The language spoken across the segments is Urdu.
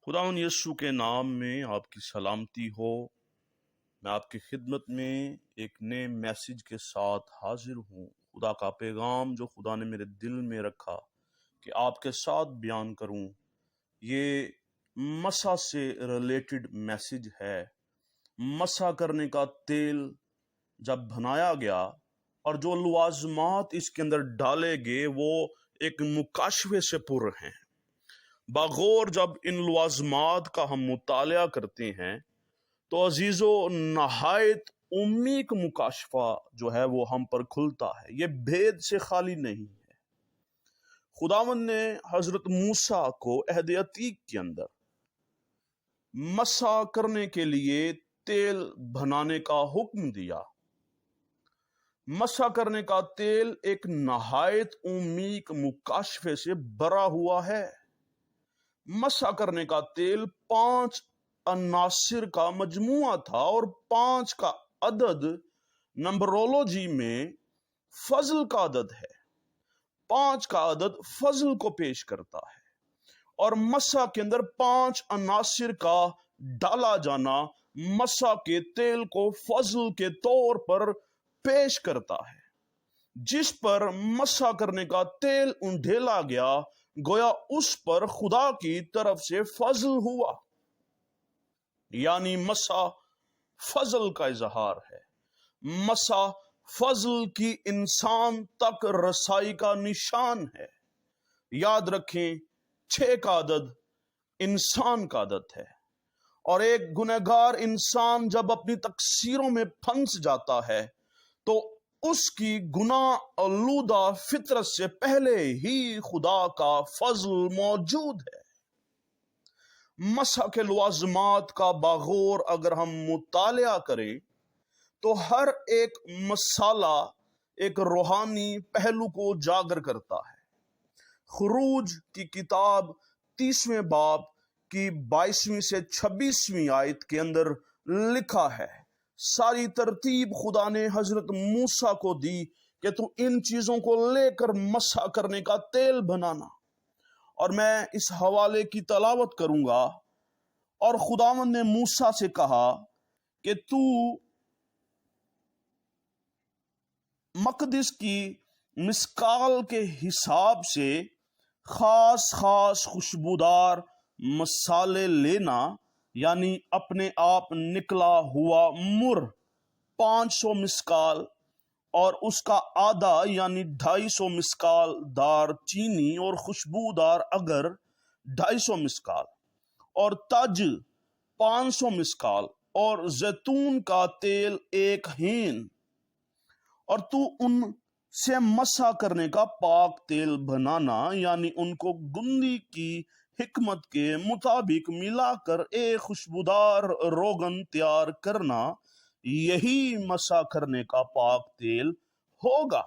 خداوند یسوع کے نام میں آپ کی سلامتی ہو۔ میں آپ کی خدمت میں ایک نئے میسیج کے ساتھ حاضر ہوں۔ خدا کا پیغام جو خدا نے میرے دل میں رکھا کہ آپ کے ساتھ بیان کروں، یہ مسح سے ریلیٹڈ میسیج ہے۔ مسح کرنے کا تیل جب بنایا گیا اور جو لوازمات اس کے اندر ڈالے گئے وہ ایک مکاشفے سے پر ہیں۔ بغور جب ان لوازمات کا ہم مطالعہ کرتے ہیں تو عزیزو نہایت عمیق مکاشفہ جو ہے وہ ہم پر کھلتا ہے۔ یہ بھید سے خالی نہیں ہے۔ خداوند نے حضرت موسیٰ کو عہد عتیق کے اندر مسح کرنے کے لیے تیل بنانے کا حکم دیا۔ مسح کرنے کا تیل ایک نہایت عمیق مکاشفے سے بھرا ہوا ہے۔ مسح کرنے کا تیل 5 عناصر کا مجموعہ تھا اور 5 کا عدد نمبرولوجی میں فضل کا عدد ہے۔ 5 کا عدد فضل کو پیش کرتا ہے اور مسح کے اندر 5 عناصر کا ڈالا جانا مسح کے تیل کو فضل کے طور پر پیش کرتا ہے۔ جس پر مسح کرنے کا تیل انڈھیلا گیا گویا اس پر خدا کی طرف سے فضل ہوا، یعنی مسح فضل کا اظہار ہے۔ مسح فضل کی انسان تک رسائی کا نشان ہے۔ یاد رکھیں 6 کا عدد انسان کا عدد ہے اور ایک گنہگار انسان جب اپنی تقصیروں میں پھنس جاتا ہے تو اس کی گناہ آلودہ فطرت سے پہلے ہی خدا کا فضل موجود ہے۔ مسح کے لوازمات کا بغور اگر ہم مطالعہ کریں تو ہر ایک مسالہ ایک روحانی پہلو کو اجاگر کرتا ہے۔ خروج کی کتاب 30ویں باب کی 22ویں سے 26ویں آیت کے اندر لکھا ہے، ساری ترتیب خدا نے حضرت موسیٰ کو دی کہ تو ان چیزوں کو لے کر مسح کرنے کا تیل بنانا، اور میں اس حوالے کی تلاوت کروں گا۔ اور خداوند نے موسیٰ سے کہا کہ تو مقدس کی مسکال کے حساب سے خاص خوشبودار مسالے لینا، یعنی اپنے آپ نکلا ہوا مر 500 مسکال اور اس کا آدھا یعنی 250 مسکال دار چینی اور خوشبودار اگر 250 مسکال اور تج 500 مسکال اور زیتون کا تیل 1 ہین، اور تو ان سے مسح کرنے کا پاک تیل بنانا، یعنی ان کو گندی کی حکمت کے مطابق ملا کر ایک خوشبودار روغن تیار کرنا، یہی مسح کرنے کا پاک تیل ہوگا۔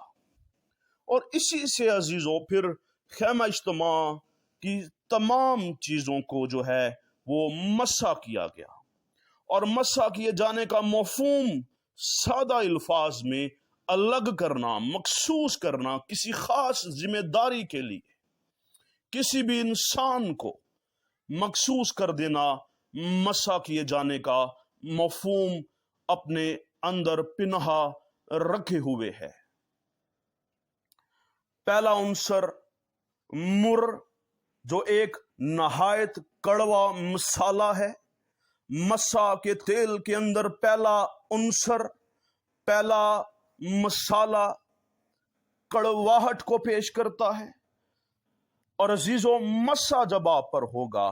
اور اسی سے عزیزو پھر خیمہ اجتماع کی تمام چیزوں کو جو ہے وہ مسح کیا گیا، اور مسح کیے جانے کا مفہوم سادہ الفاظ میں الگ کرنا، مخصوص کرنا، کسی خاص ذمہ داری کے لیے کسی بھی انسان کو مخصوص کر دینا مسح کیے جانے کا مفہوم اپنے اندر پنہا رکھے ہوئے ہے۔ پہلا عنصر مر، جو ایک نہایت کڑوا مسالہ ہے۔ مسح کے تیل کے اندر پہلا عنصر، پہلا مسالہ کڑواہٹ کو پیش کرتا ہے۔ اور عزیزو مسح جب آپ پر ہوگا،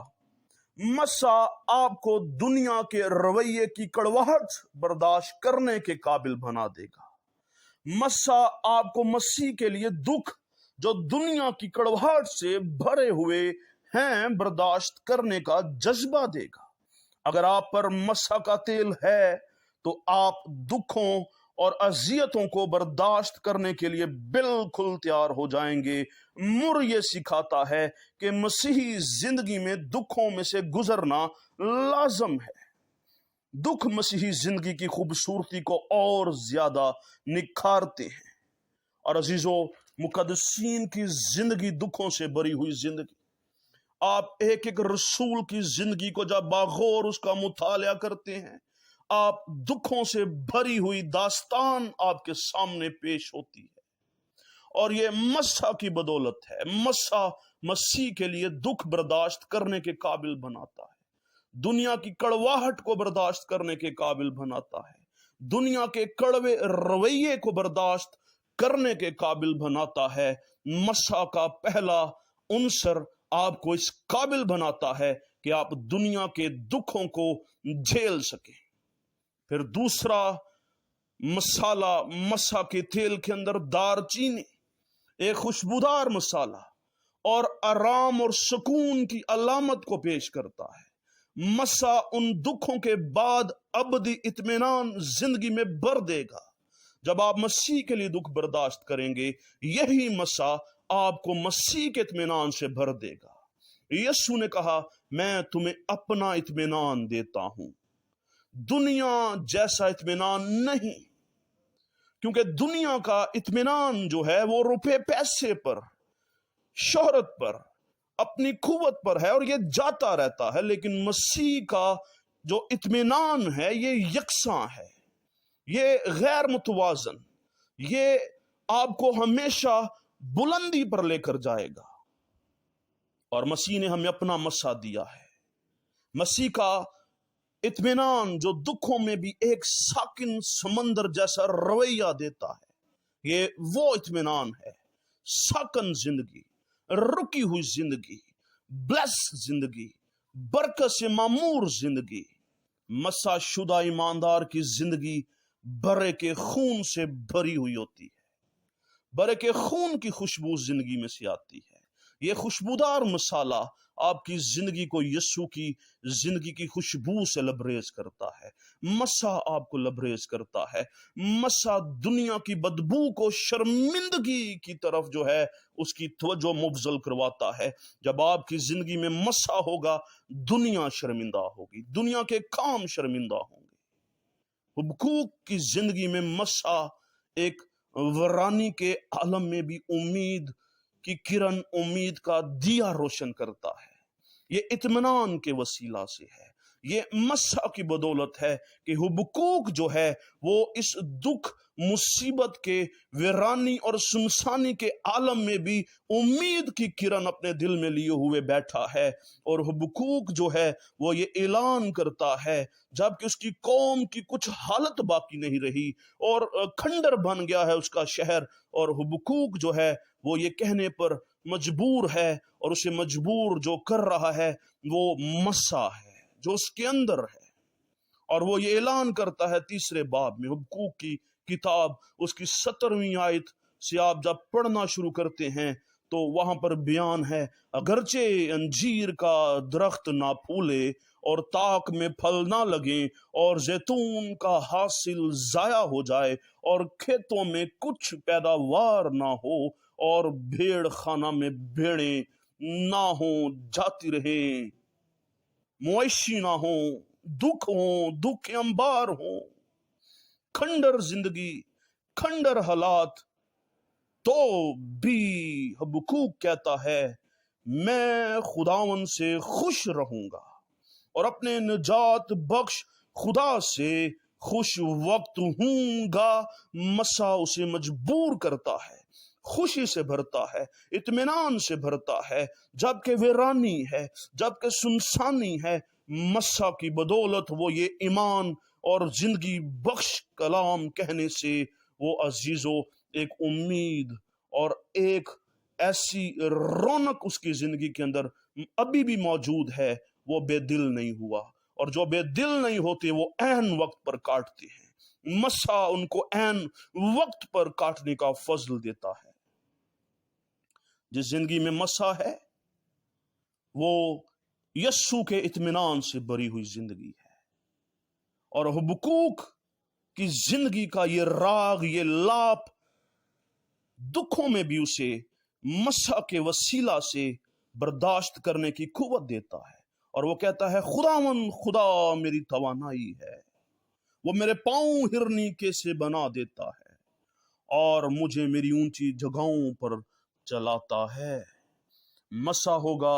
مسح آپ کو دنیا کے رویے کی کڑواہٹ برداشت کرنے کے قابل بنا دے گا۔ مسح آپ کو مسیح کے لیے دکھ جو دنیا کی کڑواہٹ سے بھرے ہوئے ہیں برداشت کرنے کا جذبہ دے گا۔ اگر آپ پر مسح کا تیل ہے تو آپ دکھوں اور اذیتوں کو برداشت کرنے کے لیے بالکل تیار ہو جائیں گے۔ مر یہ سکھاتا ہے کہ مسیحی زندگی میں دکھوں میں سے گزرنا لازم ہے۔ دکھ مسیحی زندگی کی خوبصورتی کو اور زیادہ نکھارتے ہیں۔ اور عزیزو، مقدسین کی زندگی دکھوں سے بری ہوئی زندگی، آپ ایک ایک رسول کی زندگی کو جب باغور اس کا مطالعہ کرتے ہیں، آپ دکھوں سے بھری ہوئی داستان آپ کے سامنے پیش ہوتی ہے، اور یہ مسیح کی بدولت ہے۔ مسیح مسیح کے لیے دکھ برداشت کرنے کے قابل بناتا ہے، دنیا کی کڑواہٹ کو برداشت کرنے کے قابل بناتا ہے، دنیا کے کڑوے رویے کو برداشت کرنے کے قابل بناتا ہے۔ مسیح کا پہلا عنصر آپ کو اس قابل بناتا ہے کہ آپ دنیا کے دکھوں کو جھیل سکیں۔ پھر دوسرا مسالہ مسیح کے تیل کے اندر دار چینی، ایک خوشبودار مسالہ اور آرام اور سکون کی علامت کو پیش کرتا ہے۔ مسیح ان دکھوں کے بعد ابدی اطمینان زندگی میں بھر دے گا۔ جب آپ مسیح کے لیے دکھ برداشت کریں گے، یہی مسیح آپ کو مسیح کے اطمینان سے بھر دے گا۔ یسوع نے کہا، میں تمہیں اپنا اطمینان دیتا ہوں، دنیا جیسا اطمینان نہیں، کیونکہ دنیا کا اطمینان جو ہے وہ روپے پیسے پر، شہرت پر، اپنی قوت پر ہے، اور یہ جاتا رہتا ہے۔ لیکن مسیح کا جو اطمینان ہے یہ یکساں ہے، یہ غیر متوازن، یہ آپ کو ہمیشہ بلندی پر لے کر جائے گا۔ اور مسیح نے ہمیں اپنا مسیح دیا ہے۔ مسیح کا اطمینان جو دکھوں میں بھی ایک ساکن سمندر جیسا رویہ دیتا ہے، یہ وہ اطمینان ہے، ساکن زندگی، رکی ہوئی زندگی، بلیس زندگی، برکت سے معمور زندگی۔ مسیح شدہ ایماندار کی زندگی برے کے خون سے بھری ہوئی ہوتی ہے، برے کے خون کی خوشبو زندگی میں سے آتی ہے۔ یہ خوشبودار مسالہ آپ کی زندگی کو یسوع کی زندگی کی خوشبو سے لبریز کرتا ہے۔ مسیح آپ کو لبریز کرتا ہے۔ مسیح دنیا کی بدبو کو شرمندگی کی طرف جو ہے اس کی توجہ مبذول کرواتا ہے۔ جب آپ کی زندگی میں مسیح ہوگا، دنیا شرمندہ ہوگی، دنیا کے کام شرمندہ ہوں گے۔ حبقوق کی زندگی میں مسیح ایک ورانی کے عالم میں بھی امید کی کرن، امید کا دیا روشن کرتا ہے۔ یہ اطمینان کے وسیلہ سے ہے، یہ مسیح کی بدولت ہے کہ حبقوق جو ہے وہ اس دکھ، مصیبت کے، ویرانی اور سنسانی کے عالم میں بھی امید کی کرن اپنے دل میں لیے ہوئے بیٹھا ہے۔ اور حبقوق جو ہے وہ یہ اعلان کرتا ہے، جبکہ اس کی قوم کی کچھ حالت باقی نہیں رہی اور کھنڈر بن گیا ہے اس کا شہر، اور حبقوق جو ہے وہ یہ کہنے پر مجبور ہے، اور اسے مجبور جو کر رہا ہے وہ مسیح ہے جو اس کے اندر ہے۔ اور وہ یہ اعلان کرتا ہے تیسرے باب میں، حبقوق کی کتاب اس کی 17ویں آیت سے آپ جب پڑھنا شروع کرتے ہیں تو وہاں پر بیان ہے، اگرچہ انجیر کا درخت نہ پھولے اور تاک میں پھل نہ لگیں اور زیتون کا حاصل ضائع ہو جائے اور کھیتوں میں کچھ پیداوار نہ ہو اور بھیڑ خانہ میں بھیڑیں نہ ہوں، جاتی رہیں، مویشی نہ ہوں، دکھ ہوں، دکھ انبار ہوں، کھنڈر زندگی، کھنڈر حالات، تو بھی حبقوق کہتا ہے میں خداون سے خوش رہوں گا اور اپنے نجات بخش خدا سے خوش وقت ہوں گا۔ مسیح اسے مجبور کرتا ہے، خوشی سے بھرتا ہے، اطمینان سے بھرتا ہے، جبکہ ویرانی ہے، جبکہ سنسانی ہے۔ مسیح کی بدولت وہ یہ ایمان اور زندگی بخش کلام کہنے سے وہ عزیزو ایک امید اور ایک ایسی رونق اس کی زندگی کے اندر ابھی بھی موجود ہے، وہ بے دل نہیں ہوا۔ اور جو بے دل نہیں ہوتے وہ عین وقت پر کاٹتے ہیں۔ مسیح ان کو عین وقت پر کاٹنے کا فضل دیتا ہے۔ جس زندگی میں مسیح ہے وہ یسوع کے اطمینان سے بھری ہوئی زندگی ہے، اور حبقوق کی زندگی کا یہ راگ، یہ لاپ دکھوں میں بھی اسے مسیح کے وسیلہ سے برداشت کرنے کی قوت دیتا ہے۔ اور وہ کہتا ہے خداوند خدا میری توانائی ہے، وہ میرے پاؤں ہرنی کے سے بنا دیتا ہے اور مجھے میری اونچی جگہوں پر چلاتا ہے۔ مسیح ہوگا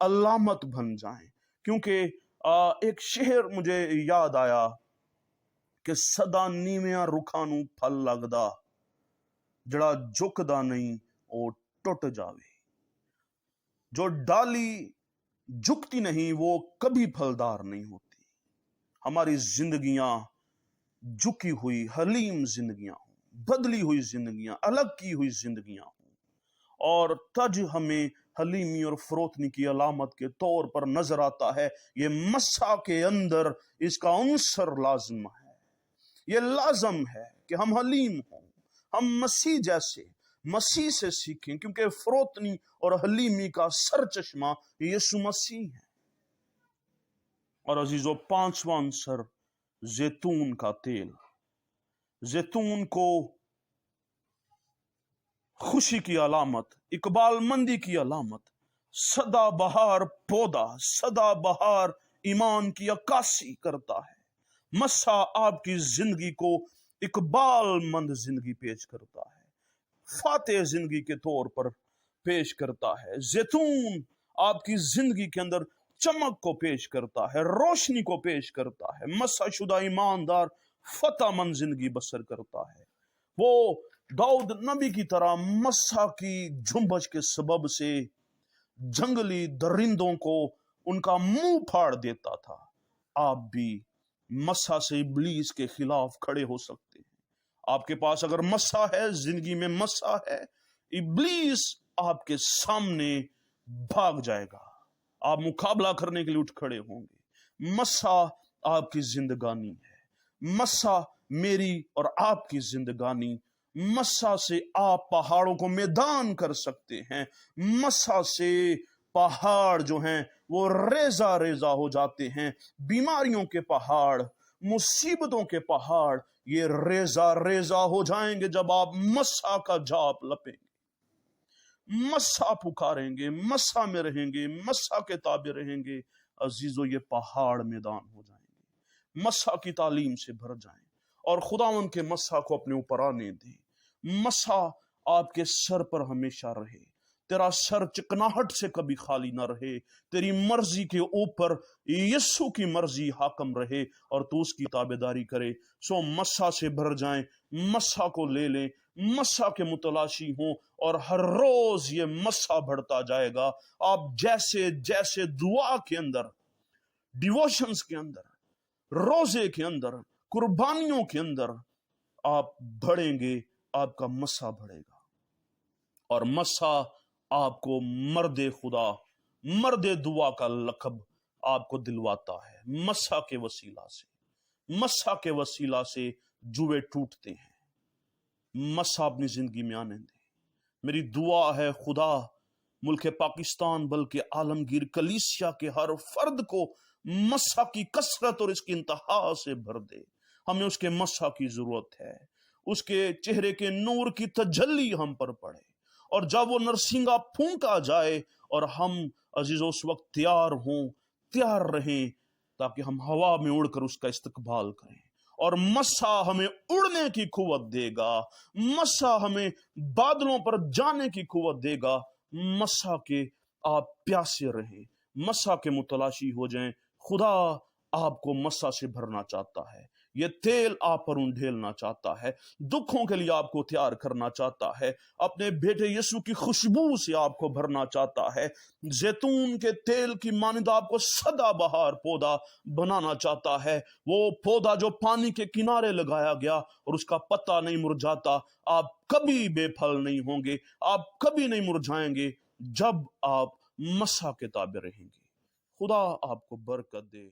علامت بن جائیں. کیونکہ ایک شعر مجھے یاد آیا کہ سدا نیویاں رکھاں نوں پھل لگدا، جڑا جھکدا نہیں وہ ٹوٹ جاوے. جو ڈالی جھکتی نہیں وہ کبھی پھلدار نہیں ہوتی. ہماری زندگیاں جھکی ہوئی حلیم زندگیاں ہوں، بدلی ہوئی زندگیاں، الگ کی ہوئی زندگیاں ہوں، اور تج ہمیں حلیمی اور فروتنی کی علامت کے طور پر نظر آتا ہے. یہ مسا کے اندر اس کا عنصر لازم ہے. یہ لازم ہے کہ ہم حلیم ہوں، ہم مسیح جیسے، مسیح سے سیکھیں، کیونکہ فروتنی اور حلیمی کا سر چشمہ یسوع مسیح ہے. اور عزیزو، پانچواں عنصر زیتون کا تیل. زیتون کو خوشی کی علامت، اقبال مندی کی علامت، سدا بہار پودا، سدا بہار ایمان کی عکاسی کرتا ہے. مسا آپ کی زندگی کو اقبال مند زندگی پیش کرتا ہے، فاتح زندگی کے طور پر پیش کرتا ہے. زیتون آپ کی زندگی کے اندر چمک کو پیش کرتا ہے، روشنی کو پیش کرتا ہے. مسا شدہ ایماندار فتح مند زندگی بسر کرتا ہے. وہ داؤد نبی کی طرح مسا کی جھنبش کے سبب سے جنگلی درندوں کو ان کا منہ پھاڑ دیتا تھا. آپ بھی مسا سے ابلیس کے خلاف کھڑے ہو سکتے ہیں. آپ کے پاس اگر مسا ہے، زندگی میں مسا ہے، ابلیس آپ کے سامنے بھاگ جائے گا. آپ مقابلہ کرنے کے لیے اٹھ کھڑے ہوں گے. مسا آپ کی زندگانی ہے، مسا میری اور آپ کی زندگانی. مسا سے آپ پہاڑوں کو میدان کر سکتے ہیں. مسا سے پہاڑ جو ہیں وہ ریزہ ریزہ ہو جاتے ہیں. بیماریوں کے پہاڑ، مصیبتوں کے پہاڑ یہ ریزہ ریزہ ہو جائیں گے جب آپ مسا کا جاپ لپیں گے، مسا پکاریں گے، مسا میں رہیں گے، مسا کے تابع رہیں گے. عزیزو، یہ پہاڑ میدان ہو جائیں گے. مسا کی تعلیم سے بھر جائیں اور خداوند کے مسا کو اپنے اوپر آنے دیں. مسا آپ کے سر پر ہمیشہ رہے. تیرا سر چکناہٹ سے کبھی خالی نہ رہے. تیری مرضی کے اوپر یسوع کی مرضی حاکم رہے اور تو اس کی تابعداری کرے. سو مسا سے بھر جائیں، مسا کو لے لیں، مسا کے متلاشی ہوں، اور ہر روز یہ مسا بڑھتا جائے گا. آپ جیسے جیسے دعا کے اندر، ڈیووشنز کے اندر، روزے کے اندر، قربانیوں کے اندر آپ بڑھیں گے، آپ کا مسا بڑھے گا. اور مسا آپ کو مرد خدا، مرد دعا کا لقب آپ کو دلواتا ہے. مسا کے وسیلہ سے، مسا کے وسیلہ سے جوئے ٹوٹتے ہیں. مسا اپنی زندگی میں آنے دیں. میری دعا ہے خدا ملک پاکستان بلکہ عالمگیر کلیسیا کے ہر فرد کو مسا کی کثرت اور اس کی انتہا سے بھر دے. ہمیں اس کے مسا کی ضرورت ہے. اس کے چہرے کے نور کی تجلی ہم پر پڑے، اور جب وہ نرسنگا پھونکا جائے اور ہم عزیزو اس وقت تیار ہوں، تیار رہیں، تاکہ ہم ہوا میں اڑ کر اس کا استقبال کریں. اور مسا ہمیں اڑنے کی قوت دے گا، مسا ہمیں بادلوں پر جانے کی قوت دے گا. مسا کے آپ پیاسے رہیں، مسا کے متلاشی ہو جائیں. خدا آپ کو مسا سے بھرنا چاہتا ہے. یہ تیل آپ پر انڈھیلنا چاہتا ہے، دکھوں کے لیے آپ کو تیار کرنا چاہتا ہے، اپنے بیٹے یسوع کی خوشبو سے آپ کو بھرنا چاہتا ہے. زیتون کے تیل کی مانند آپ کو سدا بہار پودا بنانا چاہتا ہے. وہ پودا جو پانی کے کنارے لگایا گیا اور اس کا پتا نہیں مرجھاتا. آپ کبھی بے پھل نہیں ہوں گے، آپ کبھی نہیں مرجھائیں گے جب آپ مسا کے تابع رہیں گے. خدا آپ کو برکت دے.